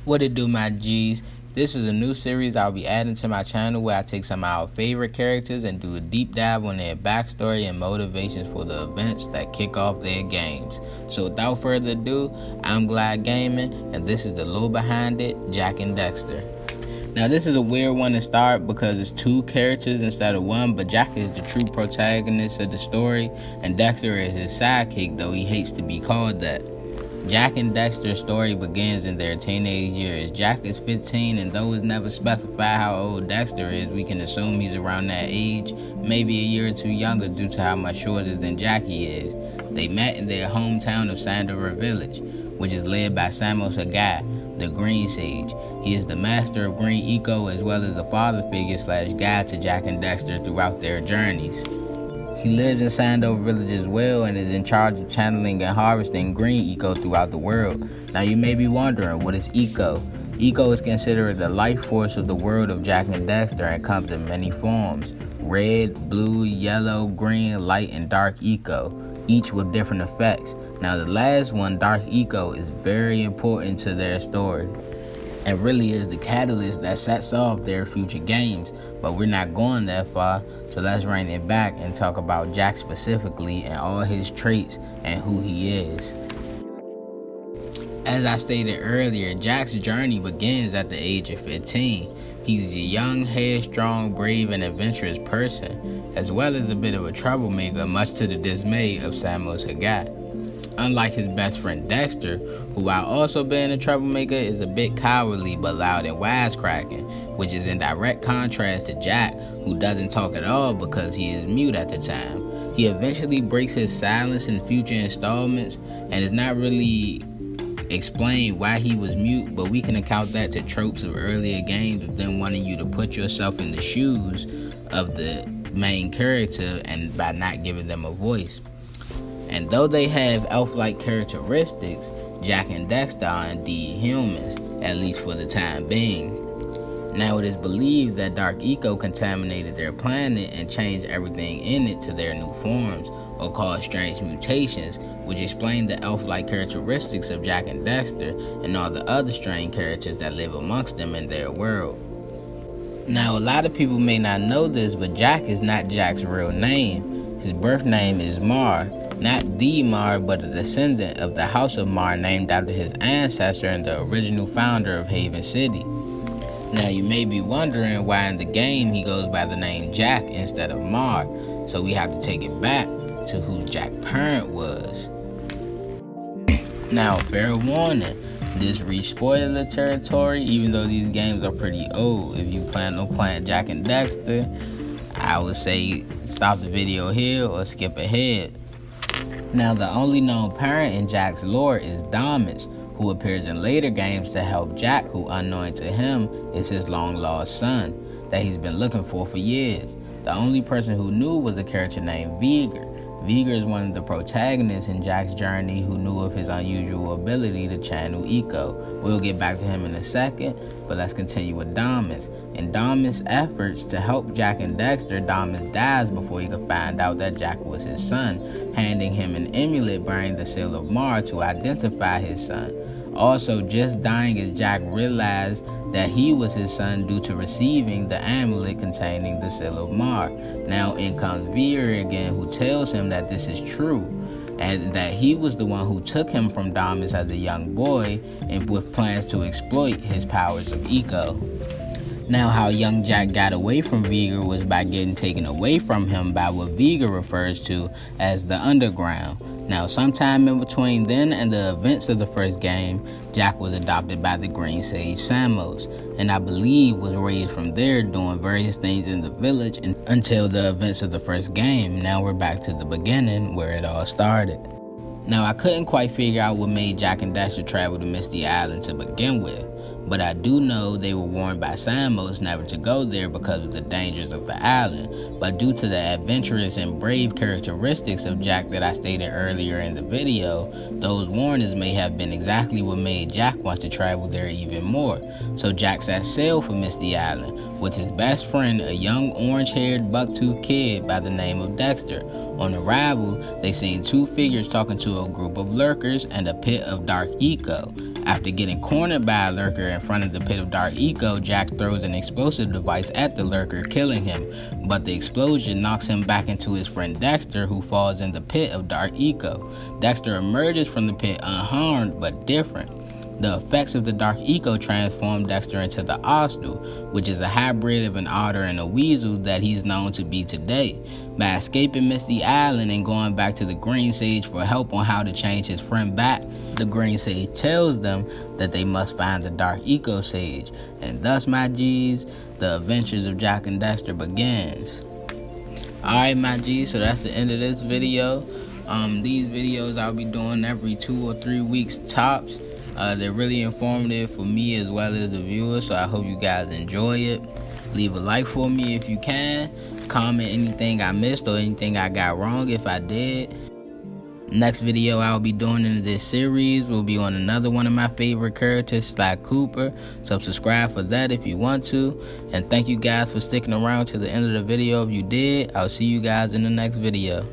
What it do, my G's? This is a new series I'll be adding to my channel where I take some of our favorite characters and do a deep dive on their backstory and motivations for the events that kick off their games. So without further ado, I'm Glad Gaming, and this is the lore behind it, Jak and Daxter. Now this is a weird one to start because it's two characters instead of one, but Jak is the true protagonist of the story, and Daxter is his sidekick, though he hates to be called that. Jak and Daxter's story begins in their teenage years. Jak is 15, and though it's never specified how old Daxter is, we can assume he's around that age, maybe a year or two younger due to how much shorter than Jak he is. They met in their hometown of Sandover Village, which is led by Samuel Sagai, the Green Sage. He is the master of green eco as well as a father figure / guide to Jak and Daxter throughout their journeys. He lives in Sandover Village as well and is in charge of channeling and harvesting green eco throughout the world. Now you may be wondering, what is eco? Eco is considered the life force of the world of Jak and Daxter and comes in many forms: red, blue, yellow, green, light, and dark eco, each with different effects. Now the last one, dark eco, is very important to their story and really is the catalyst that sets off their future games, but we're not going that far, so let's rein it back and talk about Jak specifically and all his traits and who he is. As I stated earlier, Jak's journey begins at the age of 15. He's a young, headstrong, brave, and adventurous person, as well as a bit of a troublemaker, much to the dismay of Samuel Sagai. Unlike his best friend Daxter, who while also being a troublemaker is a bit cowardly but loud and wisecracking, which is in direct contrast to Jak, who doesn't talk at all because he is mute at the time. He eventually breaks his silence in future installments, and it's not really explained why he was mute, but we can account that to tropes of earlier games of them wanting you to put yourself in the shoes of the main character and by not giving them a voice. And though they have elf-like characteristics, Jak and Daxter are indeed humans, at least for the time being. Now it is believed that dark eco contaminated their planet and changed everything in it to their new forms, or caused strange mutations, which explain the elf-like characteristics of Jak and Daxter and all the other strange characters that live amongst them in their world. Now a lot of people may not know this, but Jak is not Jak's real name. His birth name is Mar. Not the Mar, but a descendant of the House of Mar named after his ancestor and the original founder of Haven City. Now you may be wondering why in the game he goes by the name Jak instead of Mar, so we have to take it back to who Jak's parent was. Now fair warning, this reach spoiler territory, even though these games are pretty old. If you plan on playing Jak and Daxter, I would say stop the video here or skip ahead. Now the only known parent in Jak's lore is Damas, who appears in later games to help Jak, who unknown to him is his long lost son that he's been looking for years. The only person who knew was a character named Vigor. Vigor is one of the protagonists in Jak's journey who knew of his unusual ability to channel eco. We'll get back to him in a second, but let's continue with Damas. In Damas' efforts to help Jak and Daxter, Damas dies before he could find out that Jak was his son, handing him an amulet bearing the seal of Mar to identify his son. Also, just dying as Jak realized that he was his son due to receiving the amulet containing the seal of Mar. Now in comes Veer again, who tells him that this is true and that he was the one who took him from Damas as a young boy and with plans to exploit his powers of eco. Now how young Jak got away from Vigor was by getting taken away from him by what Vigor refers to as the underground. Now sometime in between then and the events of the first game, Jak was adopted by the Green Sage Samos, and I believe was raised from there doing various things in the village until the events of the first game. Now we're back to the beginning where it all started. Now I couldn't quite figure out what made Jak and Daxter travel to Misty Island to begin with, but I do know they were warned by Samos never to go there because of the dangers of the island. But due to the adventurous and brave characteristics of Jak that I stated earlier in the video, those warnings may have been exactly what made Jak want to travel there even more. So Jak set sail for Misty Island with his best friend, a young orange-haired bucktooth kid by the name of Daxter. On arrival, they seen two figures talking to a group of lurkers and a pit of dark eco. After getting cornered by a lurker in front of the pit of Dark Eco, Jax throws an explosive device at the lurker, killing him, but the explosion knocks him back into his friend Daxter, who falls in the pit of Dark Eco. Daxter emerges from the pit unharmed but different. The effects of the Dark Eco transform Daxter into the Ostel, which is a hybrid of an otter and a weasel that he's known to be today. By escaping Misty Island and going back to the Green Sage for help on how to change his friend back, the Green Sage tells them that they must find the Dark Eco Sage, and thus, my G's, the adventures of Jax and Daxter begins. Alright, my G's, so that's the end of this video. These videos I'll be doing every 2 or 3 weeks tops. They're really informative for me as well as the viewers, so I hope you guys enjoy it. Leave a like for me if you can. Comment anything I missed or anything I got wrong if I did. Next video I'll be doing in this series will be on another one of my favorite characters, Sly Cooper. So subscribe for that if you want to. And thank you guys for sticking around to the end of the video if you did. I'll see you guys in the next video.